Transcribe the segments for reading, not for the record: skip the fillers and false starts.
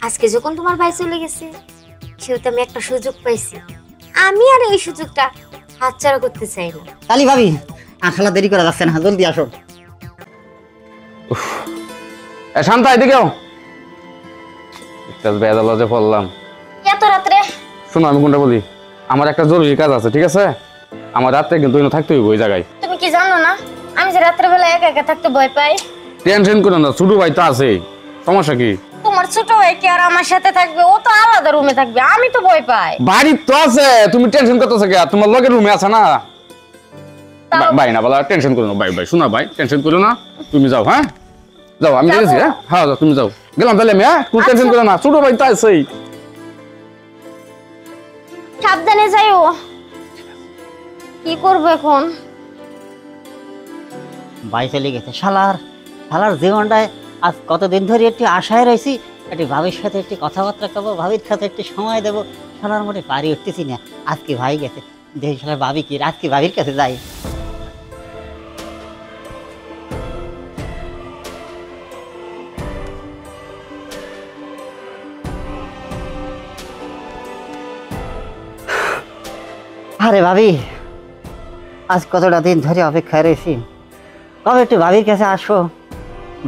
আজকে যখন তোমার ভাই চলে গেছে সেহেতু আমি একটা সুযোগ পাইছি, আমি আর এই সুযোগটা হাতছাড়া করতে চাই না। কালি ভাবি আসলে দেরি করা যাচ্ছে না, জলদি আসো। শান্তা এদিকেও একটা বেদালজে পড়লাম এত রাত্রে। শোনো আমি কোনটা বলি, আমার একটা জরুরি কাজ আছে, ঠিক আছে? আমার রাত্রে কিন্তু থাকতে হইব ওই জায়গায়। তুমি কি জানো না আমি যে রাত্রে বেলা একা একা থাকতে ভয় পাই? টেনশন করো না, ছোট ভাই তো আছে, সমস্যা কি? তোমার ছোট ভাই কি আর আমার সাথে থাকবে? ও তো আলাদা রুমে থাকবে, আমি তো ভয় পাই। বাড়ি তো আছে, তুমি টেনশন করতেছো কে? তোমার লগের রুমে আছে না? ভাই না বলা, টেনশন করো না ভাই, ভাই শোনা ভাই, টেনশন করো না, তুমি যাও। হ্যাঁ যাও, আমি দেখেছি। হ্যাঁ হ্যাঁ যাও, তুমি যাও, গেলাম তাহলে আমি। হ্যাঁ তুমি টেনশন করো না, ছোট ভাই তো আছেই। সাবধানে যাইও। কি করবো এখন? ভাই চলে গেছে। শালার শালার জীবনটায় আজ কতদিন ধরে একটু আশায় রয়েছি, একটি ভাবির সাথে একটি কথাবার্তা করবো, ভাবির সাথে একটু সময় দেবো। শালার মোটে পারি উঠতেছি না। আজকে ভাই গেছে, দেখি শালার ভাবি কি, আজকে ভাবির কাছে যাই। আরে ভাবি, আজ কতটা দিন ধরে অপেক্ষায় রয়েছি, কবে একটু ভাবির কাছে আসবো,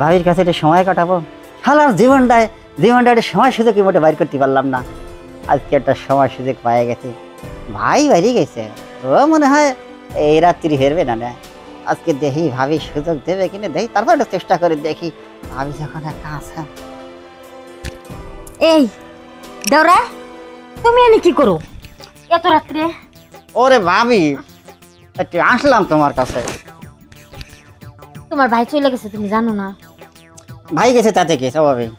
ভাবির কাছে একটু সময় কাটাবো। শালার জীবনটায় একটা সময় সুযোগ মোটে বাইর করতে পারলাম না। আজকে একটা সময় সুযোগ পায়ে গেছে, ভাই বাইরে গেছে, ও মনে হয় এই রাত্রি হেরবে না। না আজকে দেখি ভাবি সুযোগ দেবে কিনা, দেখি তারপর একটু চেষ্টা করে দেখি। ভাবি যখন একটা আছে। এই দেওরা, তুমি এনে কি করো এত রাত্রে? ওরে ভাবি, একটু আসলাম তোমার কাছে। তোমার ভাই চলে গেছে, তুমি জানো না? ভাই গেছে তাতে কি স্বাভাবিক,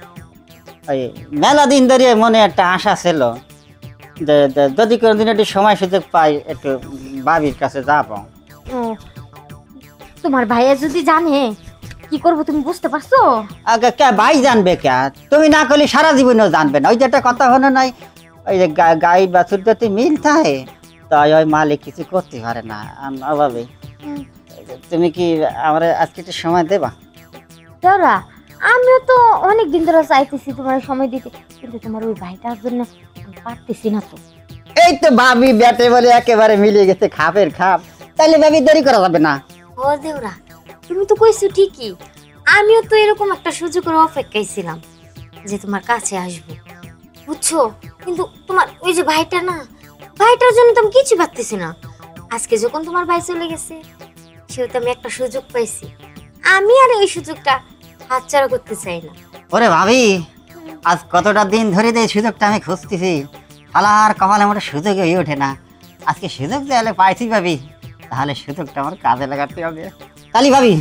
ওই মেলা দিন ধরে মনে একটা আশা ছিল যে যদি কোনোদিন একটু সময় সুযোগ পাই একটু ভাবির কাছে যাবো। ও, তোমার ভাইয়া যদি জানে কি করবো তুমি বুঝতে পারছো? আগে কে ভাই জানবে কে? তুমি না করলে সারা জীবনেও জানবে না। ওই যে একটা কথা হলো নাই, ওই যে গাই বাছুর যদি মিল থাকে তাই ওই মালিক কিছু করতে পারে না। ভাবি তুমি কি আমার আজকে একটু সময় দেবা? দেওরা, আমিও তো অনেক দিন ধরে চাইতেছি তোমার সময় দিতে, কিন্তু তোমার ওই ভাইটার জন্য আমি পারতেছি না তো। এই তো ভাবি ব্যাটে বলে একেবারে মিলিয়ে গেছে, খাপের খাপ। তাইলে ভাবি দেরি করা যাবে না। ও দেওরা, তুমি তো কইছো ঠিকই, আমিও তো এরকম একটা সুযোগের অপেক্ষায় ছিলাম যে তোমার কাছে আসবো, বুঝছো? কিন্তু তোমার ওই যে ভাইটা না, ভাইটার জন্য তো আমি কিছু পারতেছি না। আজকে যখন তোমার ভাই চলে গেছে সেহেতু আমি একটা সুযোগ পাইছি, আমি আর এই সুযোগটা হাতছাড়া করতে চাই না। ওরে ভাবি, আজ কতটা দিন ধরে এই সুযোগটা আমি খুঁজতেছি, শালার কপালে আমার সুযোগ হয়ে ওঠে না। আজকে সুযোগ তাহলে পাইছি ভাবি, তাহলে সুযোগটা আমার কাজে লাগাতে হবে। তালি ভাবি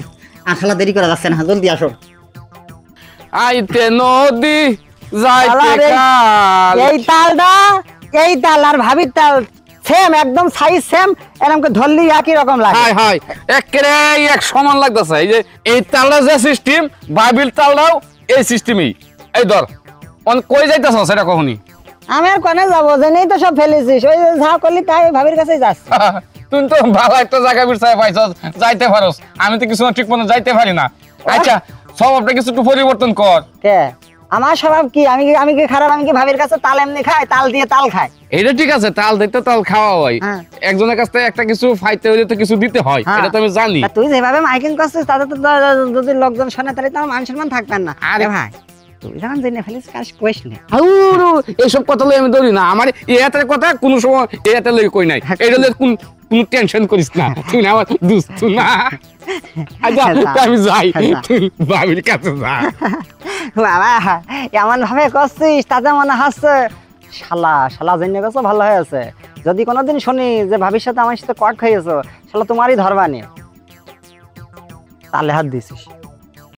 আসলে দেরি করা যাচ্ছে না, জলদি আসো। আইতে নদী যাইতে কাল। এই তালটা, এই তাল আর ভাবির তাল সেম, একদম সাইজ সেম, এরকম ধরলি একই রকম লাগে। হাই হাই একেবারে এক সমান লাগতেছে। এই যে এই তালটা যে সিস্টেম, বাইবেল তালটাও এই সিস্টেমই। এই ধর অন কই যাইতাছ সেটা কখনই? আমি আর কোনে যাবো, জেনেই তো সব ফেলেছিস, ওই যে যা করলি তাই ভাবির কাছেই যাচ্ছি। তুই তো ভালো একটা জায়গা বিরসায় পাইছস, যাইতে পারোস, আমি তো কিছু ঠিক মতো যাইতে পারি না। আচ্ছা স্বভাবটা কিছু একটু পরিবর্তন কর। কে আমার স্বভাব কি? আমি কি খারাপ? আমি কি ভাবির কাছে তাল এমনি খাই? তাল দিয়ে তাল খাই। এটা ঠিক আছে, তাল দিতে তাল খাওয়া হয়, হ্যাঁ। একজনের কাছ থেকে একটা কিছু ফাইতে হইলে তো কিছু দিতে হয়, হ্যাঁ। এটা তো আমি জানি। তা তুই যেভাবে মাইকিং করছিস তাতে তো যদি লোকজন শোনে তাহলে তো আমার মান সম্মান থাকবেন না। আরে ভাই তুই যখন জেনে ফেলিস কাজ কইস না। হাউরু এইসব কথা লই আমি ধরি না, আমার এই হাতের কথা কোনো সময় এই হাতে লই কই নাই। এটা লই কোন টেনশন করিস না, তুই না আমার দোস্ত না। আচ্ছা আমি যাই, তুই ভাবির কাছে যা। বাবা এমন ভাবে করছিস তাতে মনে হচ্ছে শালা জেনে গেছো ভালো হয়েছে। যদি কোনোদিন শুনি যে ভাবির সাথে আমার সাথে কট খাইয়েছো, শালা তোমারই ধরবা নিয়ে তাহলে হাত দিছিস।